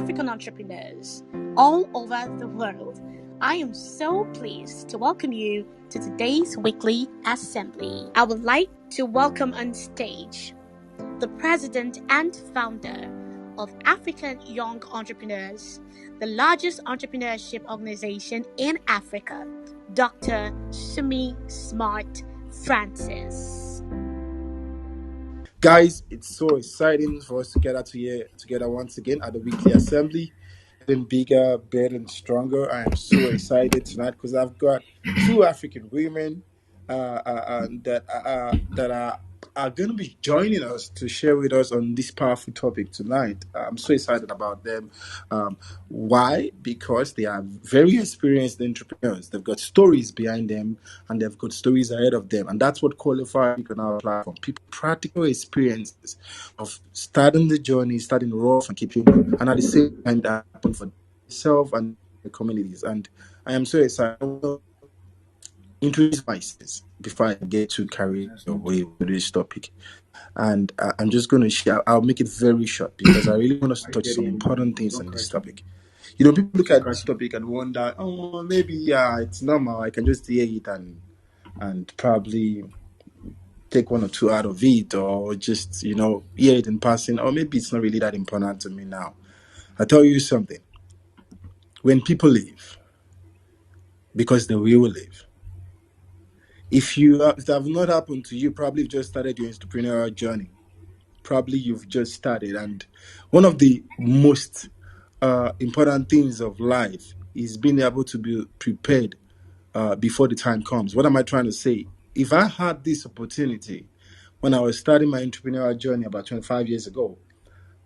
African entrepreneurs all over the world. I am so pleased to welcome you to today's weekly assembly. I would like to welcome on stage the president and founder of African Young Entrepreneurs, the largest entrepreneurship organization in Africa, Dr. Sumi Smart Francis. Guys, it's so exciting for us to gather here together once again at the weekly assembly. Getting bigger, better, and stronger. I am so excited tonight because I've got two African women that are going to be joining us to share with us on this powerful topic tonight. I'm so excited about them. Why? Because they are very experienced entrepreneurs. They've got stories behind them and they've got stories ahead of them. And that's what qualifies on our platform. People practical experiences of starting the journey, starting rough and keeping going. And at the same time, that happen for themselves and the communities. And I am so excited. I will introduce myself before I get to carry away with this topic. And I'm just going to share, I'll make it very short because I really want us to touch some important things on this topic. You know, people look at this topic and wonder, oh, maybe, yeah, it's normal. I can just hear it and probably take one or two out of it or just, hear it in passing. Or maybe it's not really that important to me now. I tell you something. When people leave, because they will leave, if it have not happened to you, probably you've just started your entrepreneurial journey. Probably you've just started. And one of the most important things of life is being able to be prepared before the time comes. What am I trying to say? If I had this opportunity when I was starting my entrepreneurial journey about 25 years ago,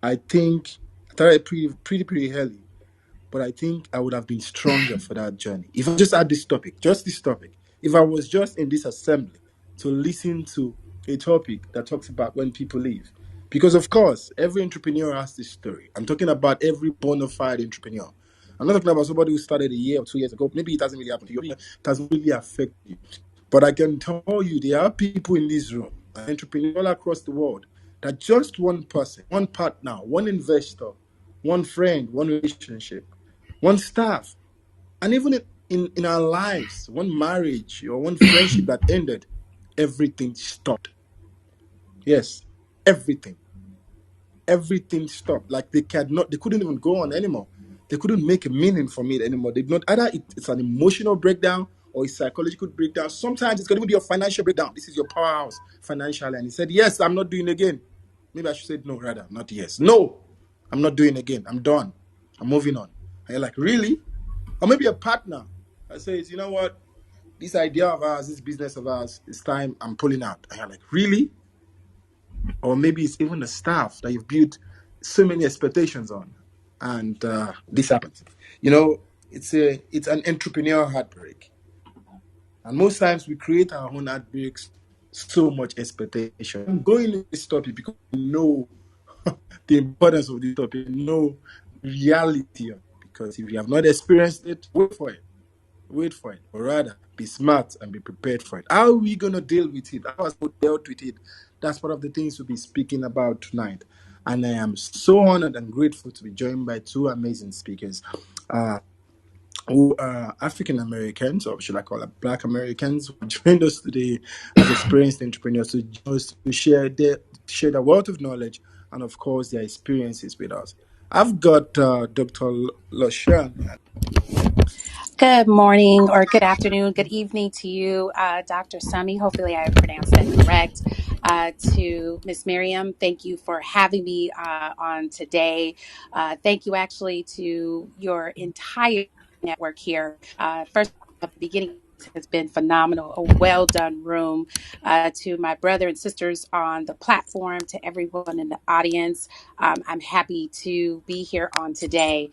I think I started pretty early, but I think I would have been stronger for that journey. If I just had this topic, if I was just in this assembly to listen to a topic that talks about when people leave. Because of course, every entrepreneur has this story. I'm talking about every bona fide entrepreneur. I'm not talking about somebody who started a year or 2 years ago. Maybe it hasn't really happened to you. It doesn't really affect you. But I can tell you there are people in this room, entrepreneurs all across the world, that just one person, one partner, one investor, one friend, one relationship, one staff, and even in our lives, one marriage or one friendship that ended, everything stopped. Yes, everything. Everything stopped. Like they couldn't even go on anymore. They couldn't make a meaning from it anymore. They not either it's an emotional breakdown or a psychological breakdown. Sometimes it's going to be a financial breakdown. This is your powerhouse financially. And he said, yes, I'm not doing again. Maybe I should say no, rather, not yes. No, I'm not doing again. I'm done. I'm moving on. And you're like, really? Or maybe a partner that says, you know what? This idea of ours, this business of ours, it's time I'm pulling out. And you're like, really? Or maybe it's even the staff that you've built so many expectations on. And this happens. It's an entrepreneurial heartbreak. And most times we create our own heartbreaks, so much expectation. I'm going into this topic because I know the importance of this topic, know reality of it. Because if you have not experienced it, wait for it, or rather be smart and be prepared for it. How are we going to deal with it? How has we dealt with it? That's one of the things we'll be speaking about tonight. And I am so honored and grateful to be joined by two amazing speakers who are African Americans, or should I call it Black Americans, who joined us today as experienced entrepreneurs to share their wealth of knowledge and, of course, their experiences with us. I've got Dr. LaShawn. Good morning or good afternoon, good evening to you, Dr. Sumi. Hopefully I pronounced that correct. To Miss Miriam, thank you for having me on today. Thank you actually to your entire network here. First, at the beginning, has been phenomenal. A well done room. To my brother and sisters on the platform, to everyone in the audience. I'm happy to be here on today.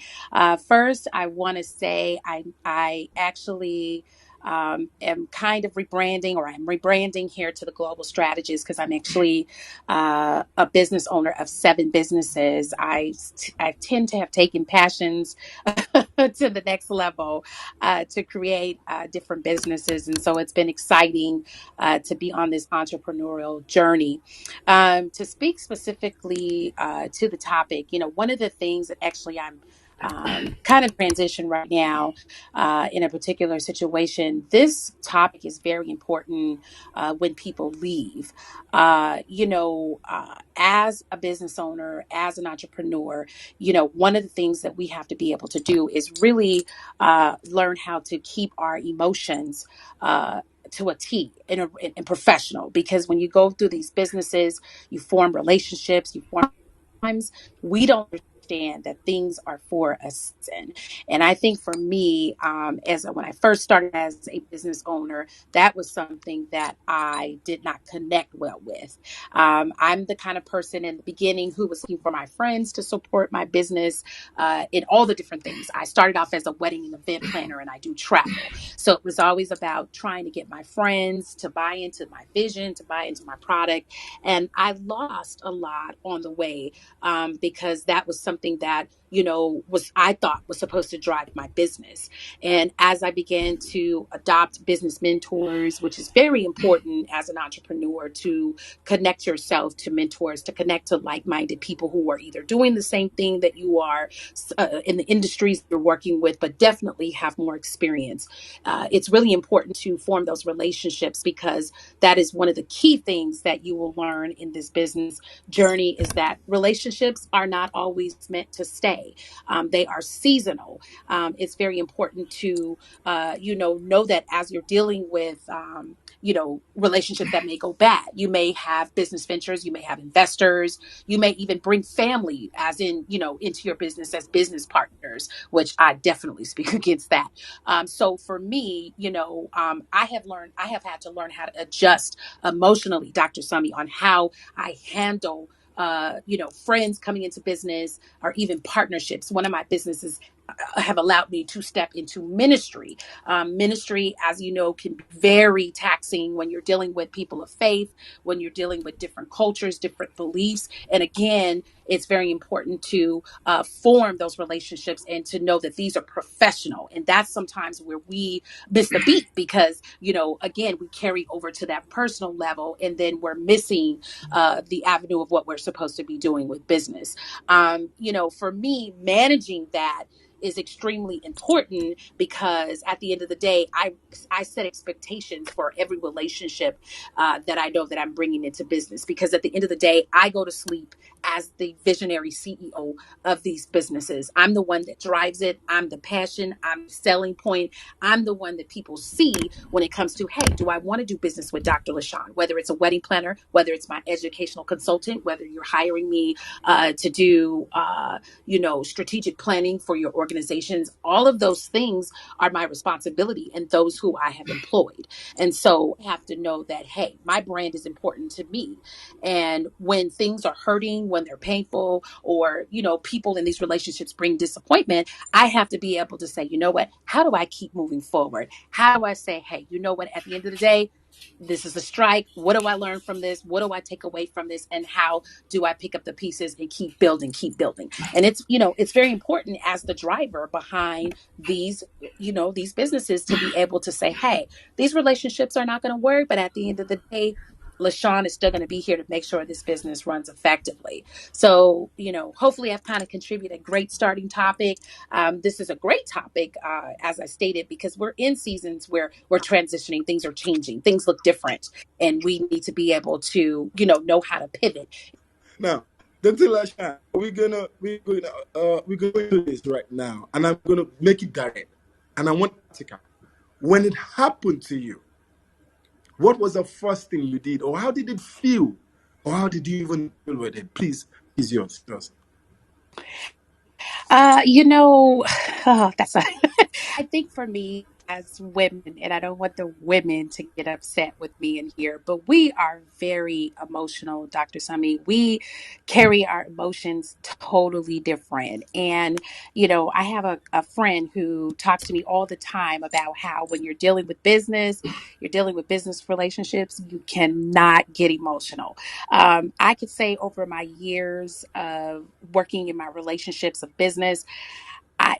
First, I want to say I actually am kind of rebranding, or I'm rebranding here to the Global Strategist, because I'm actually a business owner of 7 businesses. I tend to have taken passions to the next level to create different businesses. And so it's been exciting to be on this entrepreneurial journey. To speak specifically to the topic, one of the things that actually I'm kind of transition right now in a particular situation. This topic is very important when people leave. As a business owner, as an entrepreneur, one of the things that we have to be able to do is really learn how to keep our emotions. To a T in professional, because when you go through these businesses, you form relationships, you form times we don't understand that things are for a season. And I think for me, as when I first started as a business owner, that was something that I did not connect well with. I'm the kind of person in the beginning who was looking for my friends to support my business in all the different things. I started off as a wedding and event planner, and I do travel. So it was always about trying to get my friends to buy into my vision, to buy into my product. And I lost a lot on the way because that was something that was I thought was supposed to drive my business. And as I began to adopt business mentors, which is very important as an entrepreneur, to connect yourself to mentors, to connect to like-minded people who are either doing the same thing that you are in the industries you're working with, but definitely have more experience. It's really important to form those relationships, because that is one of the key things that you will learn in this business journey, is that relationships are not always meant to stay. They are seasonal. It's very important to, know that as you're dealing with, relationships that may go bad. You may have business ventures, you may have investors, you may even bring family, as in, into your business as business partners, which I definitely speak against that. So for me, I have had to learn how to adjust emotionally, Dr. Sami, on how I handle friends coming into business, or even partnerships. One of my businesses have allowed me to step into ministry. Ministry, as you know, can be very taxing when you're dealing with people of faith, when you're dealing with different cultures, different beliefs. And again, it's very important to form those relationships and to know that these are professional. And that's sometimes where we miss the beat, because, again, we carry over to that personal level, and then we're missing the avenue of what we're supposed to be doing with business. For me, managing that is extremely important, because at the end of the day, I set expectations for every relationship that I know that I'm bringing into business, because at the end of the day, I go to sleep as the visionary CEO of these businesses. I'm the one that drives it. I'm the passion. I'm the selling point. I'm the one that people see when it comes to, hey, do I want to do business with Dr. LaShawn? Whether it's a wedding planner, whether it's my educational consultant, whether you're hiring me to do, strategic planning for your organizations, all of those things are my responsibility and those who I have employed. And so I have to know that, hey, my brand is important to me. And when things are hurting, when they're painful, or, people in these relationships bring disappointment, I have to be able to say, you know what, how do I keep moving forward? How do I say, hey, you know what, at the end of the day, this is a strike. What do I learn from this? What do I take away from this? And how do I pick up the pieces and keep building, keep building? And it's very important as the driver behind these businesses, to be able to say, hey, these relationships are not going to work, but at the end of the day, LaShawn is still going to be here to make sure this business runs effectively. So, hopefully I've kind of contributed a great starting topic. This is a great topic, as I stated, because we're in seasons where we're transitioning, things are changing, things look different, and we need to be able to, know how to pivot. Now, Dr. Lasha, we're going to do this right now, and I'm going to make it direct. And I want to take when it happened to you, what was the first thing you did, or how did it feel, or how did you even deal with it? Please, is yours. Oh, that's I think for me, as women, and I don't want the women to get upset with me in here, but we are very emotional, Dr. Sami. We carry our emotions totally different. And, I have a friend who talks to me all the time about how when you're dealing with business relationships, you cannot get emotional. I could say over my years of working in my relationships of business, I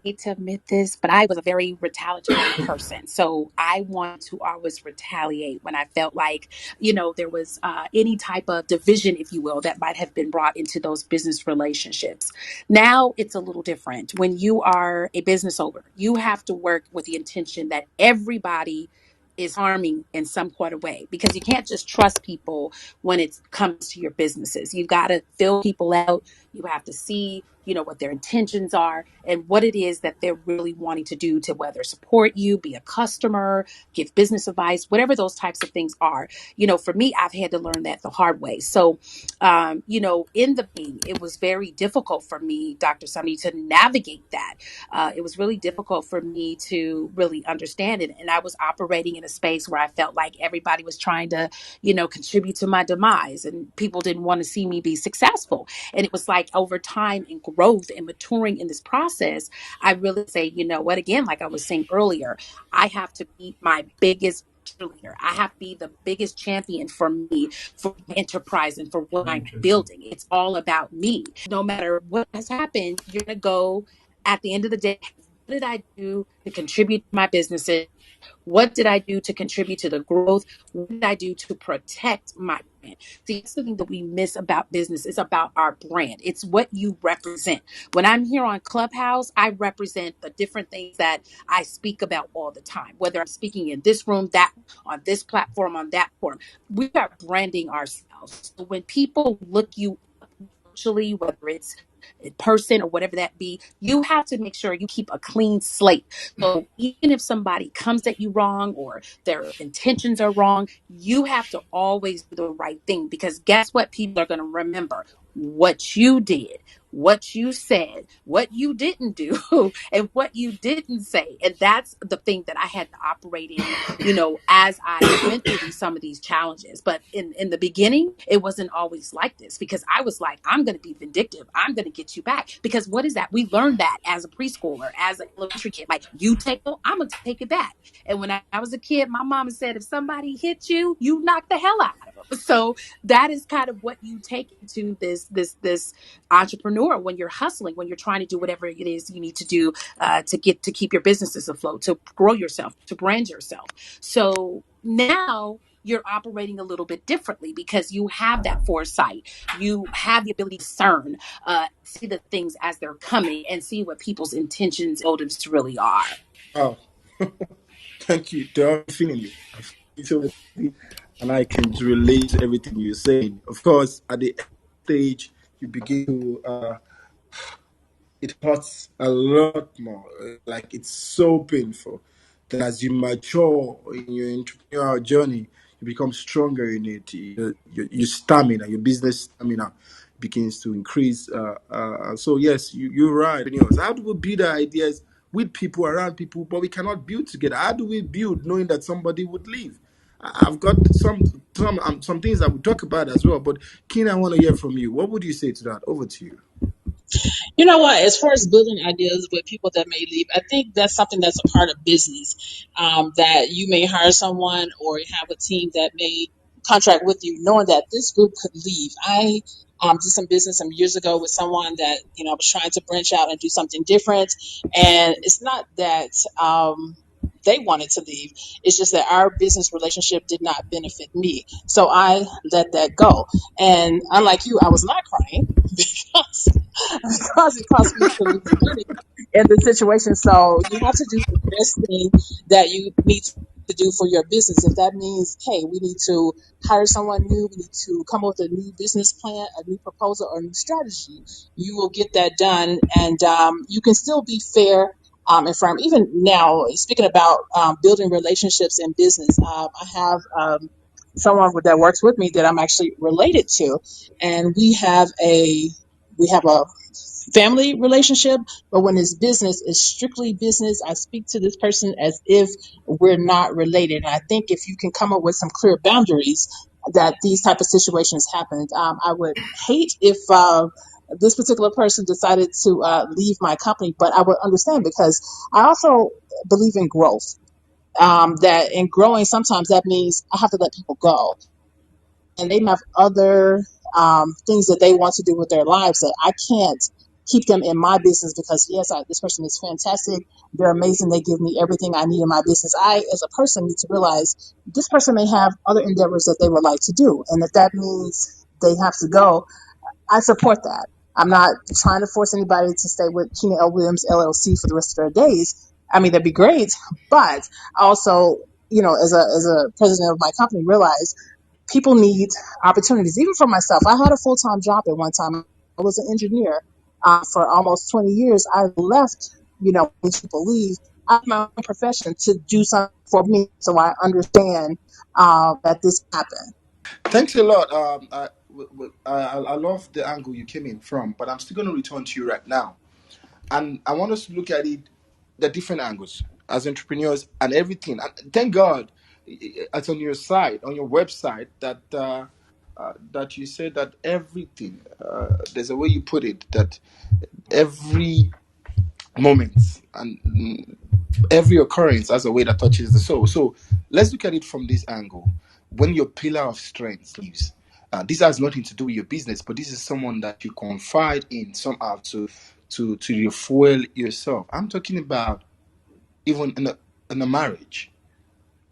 hate to admit this, but I was a very retaliatory person. So I want to always retaliate when I felt like, there was any type of division, if you will, that might have been brought into those business relationships. Now it's a little different. When you are a business owner, you have to work with the intention that everybody is harming in some sort of way because you can't just trust people when it comes to your businesses. You've got to fill people out. You have to see, what their intentions are and what it is that they're really wanting to do to whether support you, be a customer, give business advice, whatever those types of things are. For me, I've had to learn that the hard way. So, in the beginning, it was very difficult for me, Dr. Sunny, to navigate that. It was really difficult for me to really understand it. And I was operating in a space where I felt like everybody was trying to, contribute to my demise and people didn't want to see me be successful. And it was like over time and growth and maturing in this process, I really say, you know what, again, like I was saying earlier, I have to be my biggest cheerleader. I have to be the biggest champion for me, for my enterprise and for what I'm Interesting. building. It's all about me. No matter what has happened, you're going to go at the end of the day. What did I do to contribute to my businesses? What did I do to contribute to the growth? What did I do to protect my brand? See, that's the thing that we miss about business. It's about our brand. It's what you represent. When I'm here on Clubhouse, I represent the different things that I speak about all the time, whether I'm speaking in this room, that on this platform, on that forum. We are branding ourselves. So when people look you up virtually, whether it's in person or whatever that be, you have to make sure you keep a clean slate. So even if somebody comes at you wrong or their intentions are wrong, you have to always do the right thing because guess what? People are going to remember what you did, what you said, what you didn't do, and what you didn't say. And that's the thing that I had to operate in, as I went through some of these challenges. But in the beginning, it wasn't always like this because I was like, I'm going to be vindictive. I'm going to get you back. Because what is that? We learned that as a preschooler, as an elementary kid. Like, you take it, I'm going to take it back. And when I was a kid, my mama said, if somebody hit you, you knock the hell out of them. So that is kind of what you take into this entrepreneur when you're hustling, when you're trying to do whatever it is you need to do to keep your businesses afloat, to grow yourself, to brand yourself. So now you're operating a little bit differently because you have that foresight. You have the ability to discern, see the things as they're coming and see what people's intentions, motives really are. Wow. Thank you. I'm feeling you. I'm feeling you so deeply, and I can relate to everything you're saying. Of course, at the stage, you begin to it hurts a lot more. Like it's so painful. Then as you mature in your entrepreneurial journey, you become stronger in it. Your stamina, your business stamina begins to increase. So yes, you're right. Anyways, how do we build our ideas with people, around people, but we cannot build together? How do we build knowing that somebody would leave? I've got some things that we talk about as well. But Keen, I want to hear from you. What would you say to that? Over to you. You know what? As far as building ideas with people that may leave, I think that's something that's a part of business. That you may hire someone or have a team that may contract with you, knowing that this group could leave. I did some business some years ago with someone that was trying to branch out and do something different, and it's not that they wanted to leave. It's just that our business relationship did not benefit me, so I let that go. And unlike you, I was not crying because because it cost me to lose money in the situation. So you have to do the best thing that you need to do for your business. If that means, hey, we need to hire someone new, we need to come up with a new business plan, a new proposal, or a new strategy, you will get that done. And you can still be fair and firm. Even now, speaking about building relationships in business, I have someone that works with me that I'm actually related to, and we have a family relationship, but when it's business, it's strictly business. I speak to this person as if we're not related. And I think if you can come up with some clear boundaries, that these type of situations happen. I would hate if this particular person decided to leave my company, but I would understand because I also believe in growth. That in growing, sometimes that means I have to let people go and they have other things that they want to do with their lives that I can't keep them in my business because yes, this person is fantastic. They're amazing. They give me everything I need in my business. I, as a person, need to realize this person may have other endeavors that they would like to do. And if that means they have to go, I support that. I'm not trying to force anybody to stay with Keena L. Williams LLC for the rest of their days. I mean, that'd be great. But also, as a president of my company, realize people need opportunities. Even for myself, I had a full-time job at one time. I was an engineer for almost 20 years. I left, when people leave, I have my own profession to do something for me. So I understand that this happened. Thanks a lot. I love the angle you came in from, but I'm still going to return to you right now. And I want us to look at it, the different angles as entrepreneurs and everything. And thank God it's on your site, on your website, that you said that everything, there's a way you put it, that every moment and every occurrence has a way that touches the soul. So let's look at it from this angle. When your pillar of strength leaves, this has nothing to do with your business, but this is someone that you confide in somehow to refuel yourself. I'm talking about even in a marriage.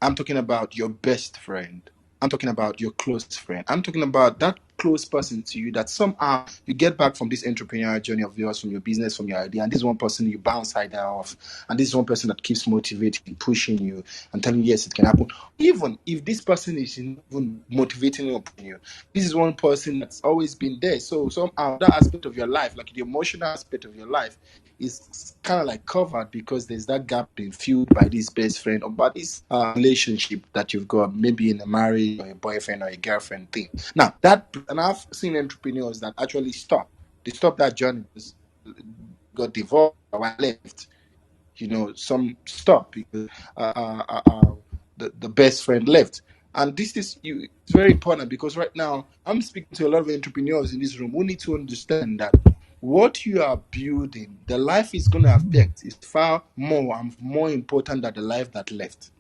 I'm talking about your best friend. I'm talking about your close friend. I'm talking about that close person to you that somehow you get back from this entrepreneurial journey of yours, from your business, from your idea, and this one person you bounce idea off, and this is one person that keeps motivating, pushing you, and telling you yes, it can happen. Even if this person is even motivating you, this is one person that's always been there. So somehow that aspect of your life, like the emotional aspect of your life, is kind of like covered because there's that gap being filled by this best friend or by this relationship that you've got, maybe in a marriage or a boyfriend or a girlfriend thing. Now and I've seen entrepreneurs that actually they stop that journey, got divorced or left. Some stop because the best friend left. And this is it's very important because right now I'm speaking to a lot of entrepreneurs in this room who need to understand that what you are building, the life is going to affect is far more and more important than the life that left.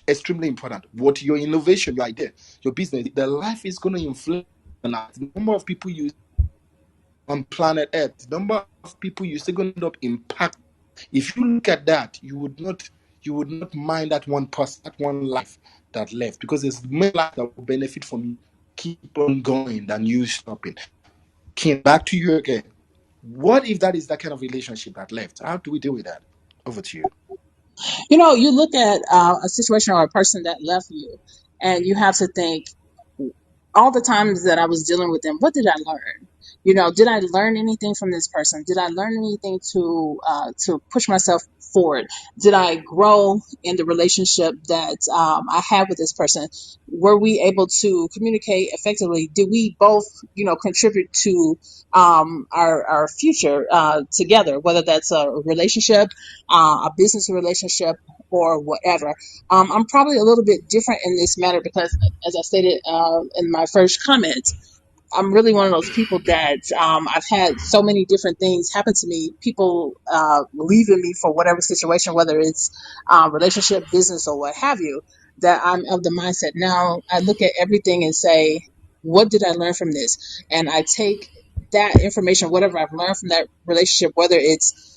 Extremely important. What your innovation, your idea, your business, the life is going to influence the number of people you on planet Earth, the number of people you're still going to end up impacting. If you look at that, you would not mind that one person, that one life that left, because there's many lives that will benefit from you keep on going than you stopping. Ken, back to you again. What if that is that kind of relationship that left? How do we deal with that? Over to you. You look at a situation or a person that left you, and you have to think, all the times that I was dealing with them, what did I learn? Did I learn anything from this person? Did I learn anything to push myself forward? Did I grow in the relationship that I had with this person? Were we able to communicate effectively? Did we both, contribute to our future together, whether that's a relationship, a business relationship, or whatever? I'm probably a little bit different in this matter because, as I stated in my first comment, I'm really one of those people that I've had so many different things happen to me. People leaving me for whatever situation, whether it's relationship, business, or what have you, that I'm of the mindset. Now I look at everything and say, what did I learn from this? And I take that information, whatever I've learned from that relationship, whether it's,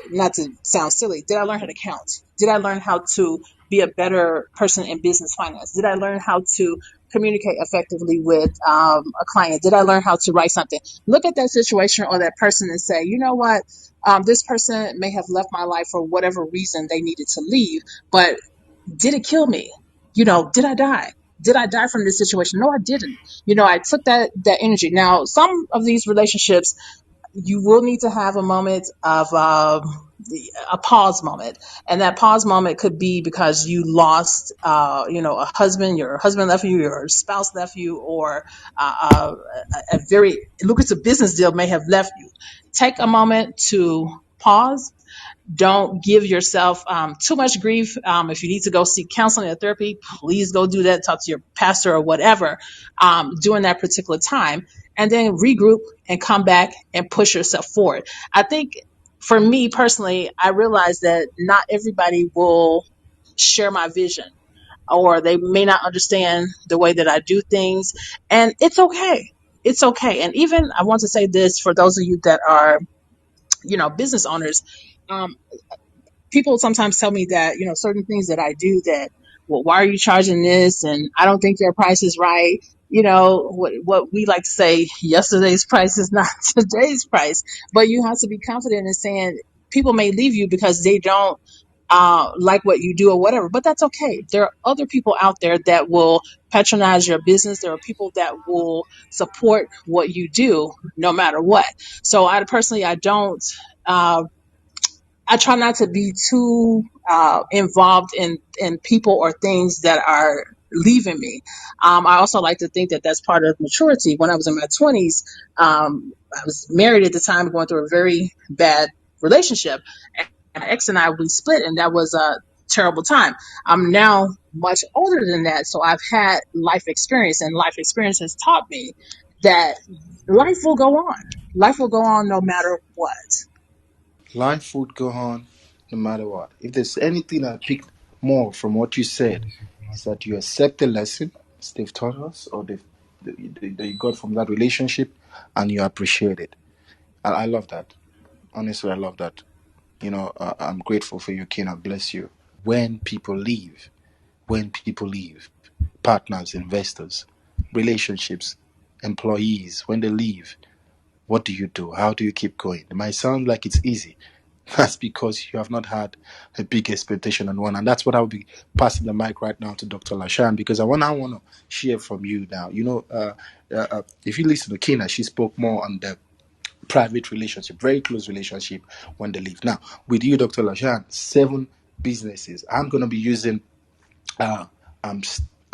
not to sound silly, did I learn how to count? Did I learn how to be a better person in business finance? Did I learn how to communicate effectively with a client? Did I learn how to write something? Look at that situation or that person and say, you know what? This person may have left my life for whatever reason they needed to leave, but did it kill me? Did I die? Did I die from this situation? No, I didn't. I took that energy. Now, some of these relationships, you will need to have a moment of a pause moment, and that pause moment could be because you lost, a husband, your husband left you, your spouse left you, or a very lucrative business deal may have left you. Take a moment to pause. Don't give yourself too much grief. If you need to go seek counseling or therapy, please go do that. Talk to your pastor or whatever during that particular time, and then regroup and come back and push yourself forward. I think for me personally, I realize that not everybody will share my vision, or they may not understand the way that I do things, and it's okay. It's okay. And even I want to say this for those of you that are, business owners. Um, People sometimes tell me that, certain things that I do that, well, why are you charging this? And I don't think your price is right. What we like to say, yesterday's price is not today's price, but you have to be confident in saying people may leave you because they don't like what you do or whatever, but that's okay. There are other people out there that will patronize your business. There are people that will support what you do no matter what. So I personally, uh, I try not to be too involved in people or things that are leaving me. I also like to think that that's part of maturity. When I was in my 20s, I was married at the time, going through a very bad relationship. And my ex and I, we split, and that was a terrible time. I'm now much older than that, so I've had life experience, and life experience has taught me that life will go on. Life will go on no matter what. Life would go on no matter what. If there's anything I picked more from what you said, is that you accept the lesson they've taught us, or that you got from that relationship, and you appreciate it. I love that. Honestly, I love that. I'm grateful for you, Kina. Bless you. When people leave, partners, investors, relationships, employees, when they leave, what do you do? How do you keep going? It might sound like it's easy. That's because you have not had a big expectation on one. And that's what I'll be passing the mic right now to Dr. Lashan, because I want to share from you now. If you listen to Kina, she spoke more on the private relationship, very close relationship when they leave. Now, with you, Dr. Lashan, 7 businesses. I'm going to be using uh,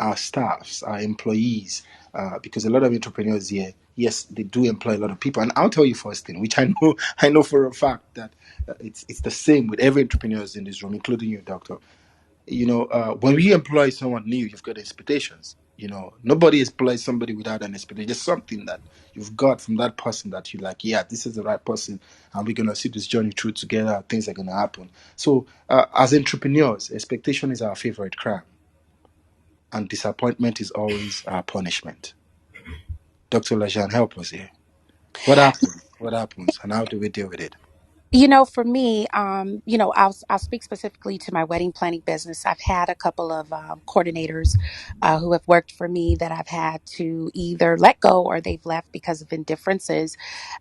our staffs, our employees, because a lot of entrepreneurs here, yes, they do employ a lot of people. And I'll tell you first thing, which I know for a fact that it's the same with every entrepreneurs in this room, including you, doctor. When we employ someone new, you've got expectations. Nobody employs somebody without an expectation. Just something that you've got from that person that you like, yeah, this is the right person, and we're going to see this journey through together. Things are going to happen. So, as entrepreneurs, expectation is our favorite crime, and disappointment is always our punishment. Dr. Lajan, help us here. What happens? What happens? And how do we deal with it? For me, I'll speak specifically to my wedding planning business. I've had a couple of coordinators who have worked for me that I've had to either let go or they've left because of indifferences.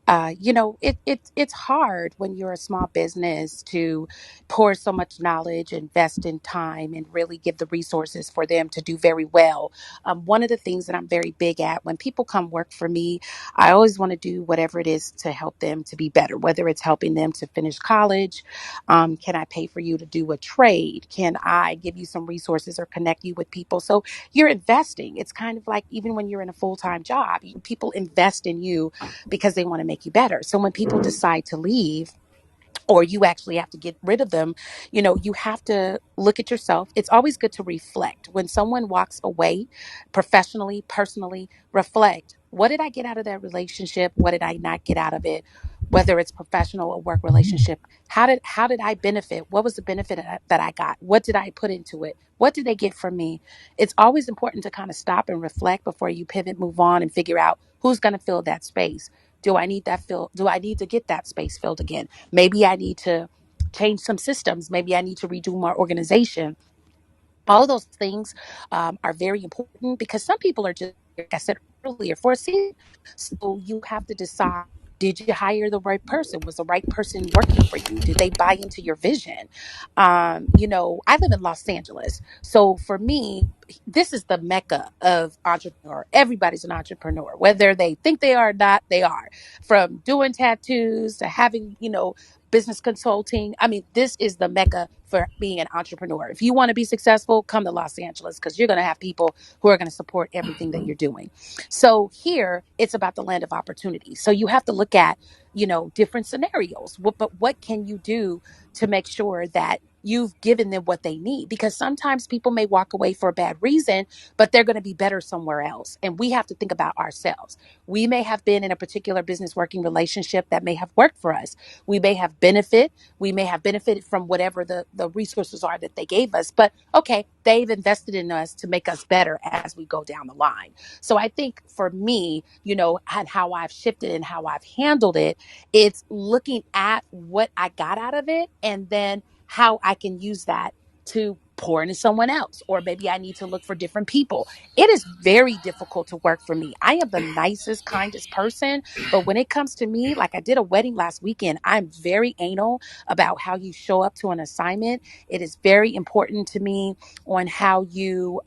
It's hard when you're a small business to pour so much knowledge, invest in time, and really give the resources for them to do very well. One of the things that I'm very big at when people come work for me, I always want to do whatever it is to help them to be better, whether it's helping them to finish college. Can I pay for you to do a trade? Can I give you some resources or connect you with people? So you're investing. It's kind of like even when you're in a full-time job, people invest in you because they want to make you better. So when people decide to leave, or you actually have to get rid of them, you have to look at yourself. It's always good to reflect. When someone walks away professionally, personally, reflect. What did I get out of that relationship? What did I not get out of it? Whether it's professional or work relationship, how did I benefit? What was the benefit that I got? What did I put into it? What did they get from me? It's always important to kind of stop and reflect before you pivot, move on, and figure out who's going to fill that space. Do I need that fill? Do I need to get that space filled again? Maybe I need to change some systems. Maybe I need to redo my organization. All of those things are very important because some people are just, like I said earlier, for a season. So you have to decide, did you hire the right person? Was the right person working for you? Did they buy into your vision? I live in Los Angeles. So for me, this is the mecca of entrepreneur. Everybody's an entrepreneur, whether they think they are or not, they are. From doing tattoos to having, business consulting. I mean, this is the mecca for being an entrepreneur. If you want to be successful, come to Los Angeles because you're going to have people who are going to support everything that you're doing. So here, it's about the land of opportunity. So you have to look at, different scenarios. But what can you do to make sure that you've given them what they need? Because sometimes people may walk away for a bad reason, but they're going to be better somewhere else. And we have to think about ourselves. We may have been in a particular business working relationship that may have worked for us. We may have benefited from whatever the resources are that they gave us. But okay, they've invested in us to make us better as we go down the line. So I think for me, and how I've shifted and how I've handled it, it's looking at what I got out of it and then how I can use that to pour into someone else. Or maybe I need to look for different people. It is very difficult to work for me. I am the nicest, kindest person. But when it comes to me, like I did a wedding last weekend, I'm very anal about how you show up to an assignment. It is very important to me on how you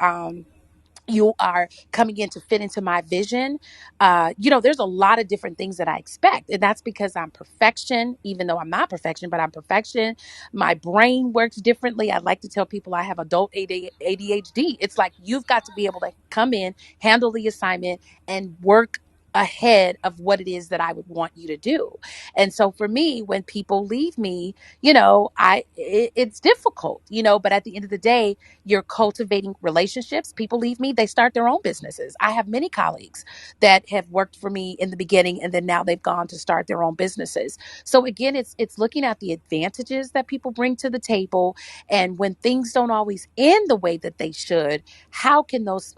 are coming in to fit into my vision. There's a lot of different things that I expect. And that's because I'm perfection, even though I'm not perfection, but I'm perfection. My brain works differently. I like to tell people I have adult ADHD. It's like you've got to be able to come in, handle the assignment, and work ahead of what it is that I would want you to do. And so for me, when people leave me, it's difficult, but at the end of the day, you're cultivating relationships. People leave me, they start their own businesses. I have many colleagues that have worked for me in the beginning and then now they've gone to start their own businesses. So again, it's looking at the advantages that people bring to the table, and when things don't always end the way that they should, how can those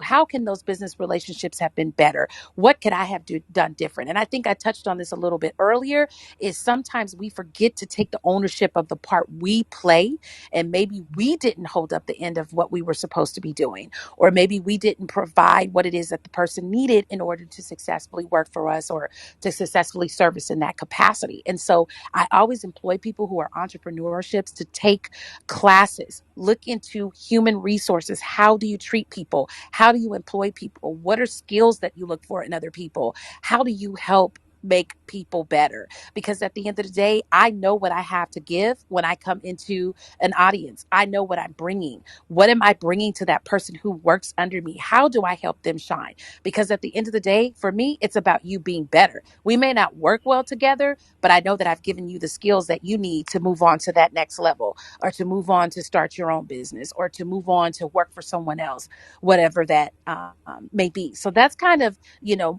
business relationships have been better? What could I have done different? And I think I touched on this a little bit earlier, is sometimes we forget to take the ownership of the part we play, and maybe we didn't hold up the end of what we were supposed to be doing, or maybe we didn't provide what it is that the person needed in order to successfully work for us or to successfully service in that capacity. And so I always employ people who are entrepreneurships to take classes, look into human resources. How do you treat people? How do you employ people? What are skills that you look for in other people? How do you help make people better? Because at the end of the day, I know what I have to give when I come into an audience. I know what I'm bringing. What am I bringing to that person who works under me? How do I help them shine? Because at the end of the day, for me, it's about you being better. We may not work well together, but I know that I've given you the skills that you need to move on to that next level, or to move on to start your own business, or to move on to work for someone else, whatever that may be. So that's kind of,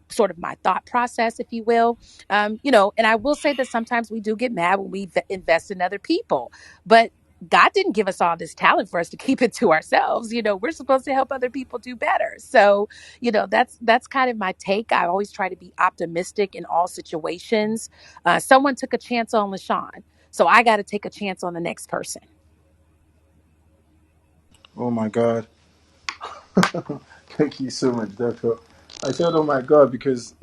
sort of my thought process, if you will. And I will say that sometimes we do get mad when we invest in other people, but God didn't give us all this talent for us to keep it to ourselves. We're supposed to help other people do better. So, that's kind of my take. I always try to be optimistic in all situations. Someone took a chance on LaShawn, so I got to take a chance on the next person. Oh my God. Thank you so much, Doctor. I said, oh my God, because,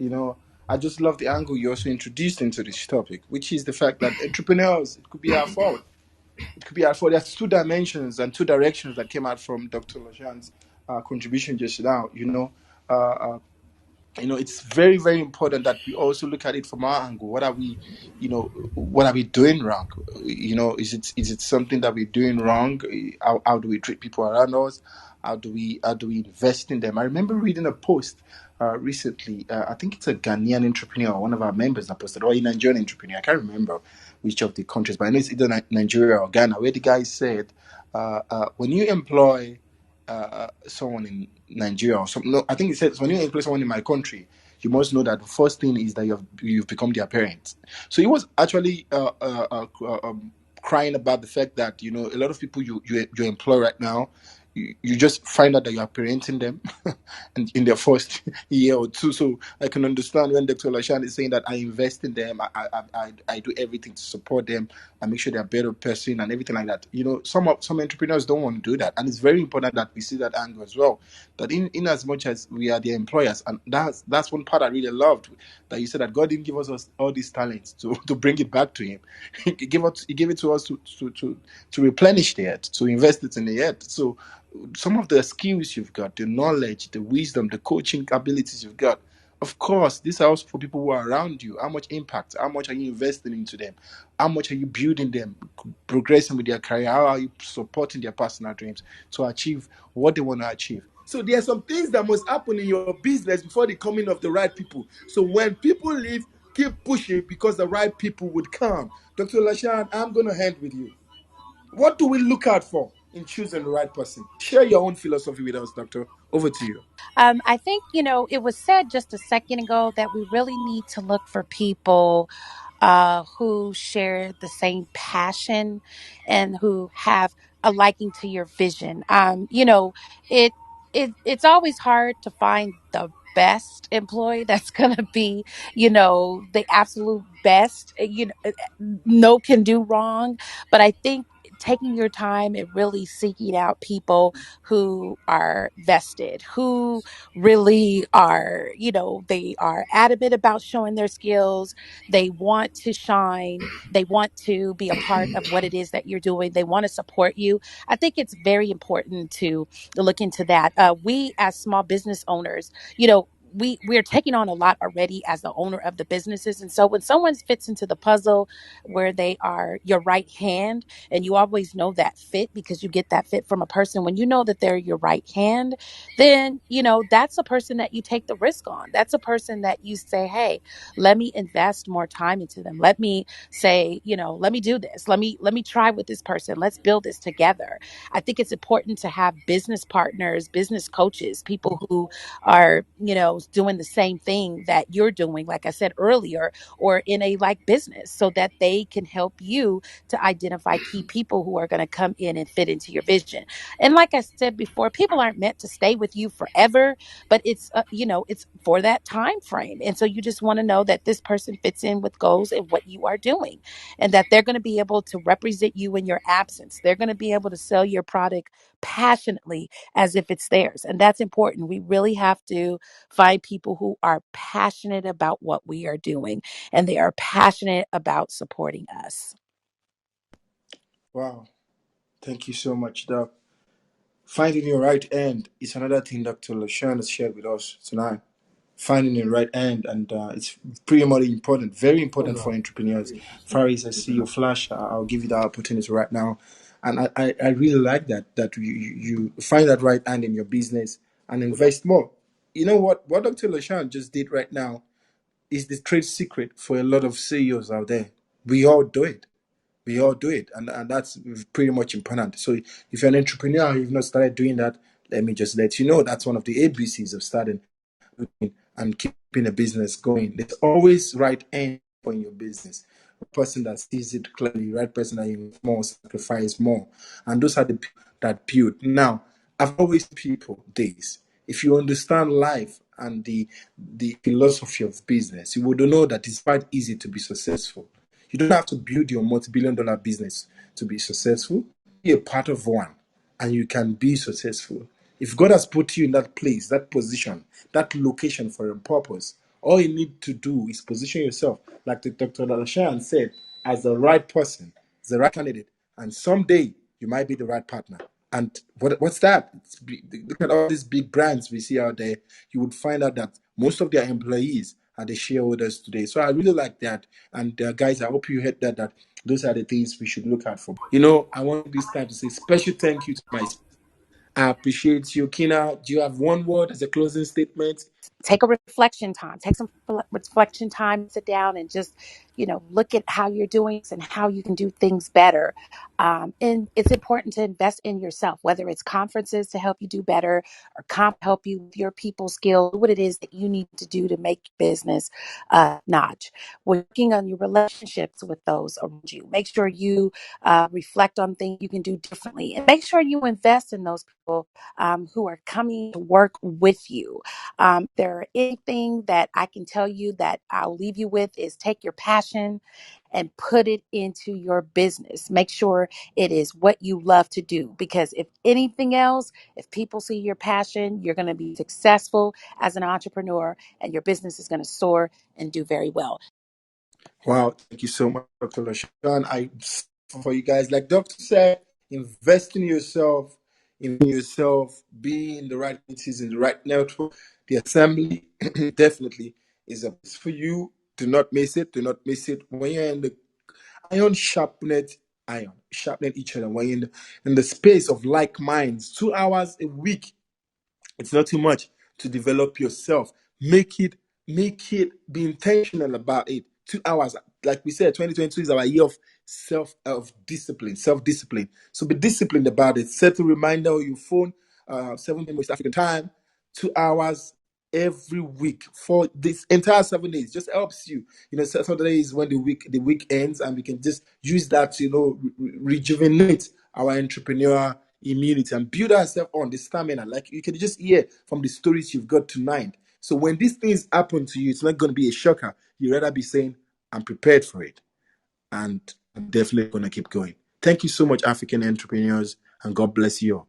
I just love the angle you also introduced into this topic, which is the fact that entrepreneurs, it could be our fault. It could be our fault. There's two dimensions and two directions that came out from Dr. Lashan's contribution just now. Uh, uh, it's very, very important that we also look at it from our angle. What are we doing wrong? Is it something that we're doing wrong? How do we treat people around us? How do we invest in them? I remember reading a post recently. I think it's a Ghanaian entrepreneur, one of our members that posted, or a Nigerian entrepreneur. I can't remember which of the countries, but I know it's either Nigeria or Ghana, where the guy said, when you employ someone in Nigeria or something. No, I think it says when you employ someone in my country, you must know that the first thing is that you've become their parent. So he was actually crying about the fact that a lot of people you employ right now, you just find out that you are parenting them and in their first year or two. So I can understand when Dr. Lashan is saying that I invest in them, I do everything to support them, I make sure they're a better person and everything like that. Some entrepreneurs don't want to do that, and it's very important that we see that angle as well. That in as much as we are the employers, and that's one part I really loved, that you said that God didn't give us all these talents to bring it back to Him. He gave it to us to replenish the earth, to invest it in the earth. So some of the skills you've got, the knowledge, the wisdom, the coaching abilities you've got. Of course, this are also for people who are around you. How much impact? How much are you investing into them? How much are you building them, progressing with their career? How are you supporting their personal dreams to achieve what they want to achieve? So there are some things that must happen in your business before the coming of the right people. So when people leave, keep pushing because the right people would come. Dr. Lashan, I'm going to end with you. What do we look out for in choosing the right person? Share your own philosophy with us, Doctor. Over to you. I think, it was said just a second ago that we really need to look for people who share the same passion and who have a liking to your vision. It it's always hard to find the best employee that's going to be, the absolute best. No can do wrong, but I think taking your time and really seeking out people who are vested, who really are, they are adamant about showing their skills. They want to shine. They want to be a part of what it is that you're doing. They want to support you. I think it's very important to look into that. We, as small business owners, we're taking on a lot already as the owner of the businesses. And so when someone fits into the puzzle where they are your right hand, and you always know that fit because you get that fit from a person, when you know that they're your right hand, then that's a person that you take the risk on. That's a person that you say, hey, let me invest more time into them. Let me say, let me do this. Let me try with this person. Let's build this together. I think it's important to have business partners, business coaches, people who are, doing the same thing that you're doing, like I said earlier, or in a like business, so that they can help you to identify key people who are going to come in and fit into your vision. And like I said before, people aren't meant to stay with you forever, but it's for that time frame. And so you just want to know that this person fits in with goals and what you are doing, and that they're going to be able to represent you in your absence. They're going to be able to sell your product passionately as if it's theirs. And that's important. We really have to find people who are passionate about what we are doing, and they are passionate about supporting us. Wow. Thank you so much, Doc. Finding your right end is another thing Dr. LaShawn has shared with us tonight. Finding your right end, and it's pretty much important, very important for entrepreneurs. Faris, I see your flash. I'll give you that opportunity right now. And I really like that you find that right hand in your business and invest more. You know what Dr. LaShawn just did right now is the trade secret for a lot of CEOs out there. We all do it. We all do it, and that's pretty much important. So if you're an entrepreneur and you've not started doing that, let me just let you know that's one of the ABCs of starting and keeping a business going. There's always right end in your business. A person that sees it clearly, right person that you more sacrifice more, and those are the people that build. Now, I've always people this. If you understand life and the philosophy of business, you would know that it's quite easy to be successful. You don't have to build your multi-billion-dollar business to be successful. Be a part of one, and you can be successful. If God has put you in that place, that position, that location for a purpose, all you need to do is position yourself, like the Dr. Dalashan said, as the right person, as the right candidate, and someday you might be the right partner. And what's that? Look at all these big brands we see out there. You would find out that most of their employees are the shareholders today. So I really like that. And guys, I hope you heard that those are the things we should look out for. I want this time to say special thank you to my. I appreciate you, Kina. Do you have one word as a closing statement? Take a reflection time, take some reflection time, sit down and just look at how you're doing and how you can do things better. And it's important to invest in yourself, whether it's conferences to help you do better or help you with your people skill, what it is that you need to do to make business notch. Working on your relationships with those around you, make sure you reflect on things you can do differently, and make sure you invest in those people who are coming to work with you. There anything that I can tell you that I'll leave you with is take your passion and put it into your business. Make sure it is what you love to do, because if anything else, if people see your passion, you're going to be successful as an entrepreneur and your business is going to soar and do very well. Wow, thank you so much, Dr. Lashawn. For you guys, like Doctor said, invest in yourself, in yourself, be in the right communities, in the right network. The assembly definitely is a place for you. Do not miss it. Do not miss it. When you're in the iron sharpen each other. When you're in the space of like minds, 2 hours a week, it's not too much to develop yourself. Make it be intentional about it. 2 hours. Like we said, 2022 is our year of self-discipline. So be disciplined about it. Set a reminder on your phone, 7 p.m. West African time, 2 hours every week for this entire 7 days. Just helps you. Saturday is when the week ends, and we can just use that to rejuvenate our entrepreneur immunity and build ourselves on the stamina. Like you can just hear from the stories you've got tonight. So when these things happen to you, it's not going to be a shocker. You rather be saying, I'm prepared for it, and I'm definitely going to keep going. Thank you so much, African entrepreneurs, and God bless you all.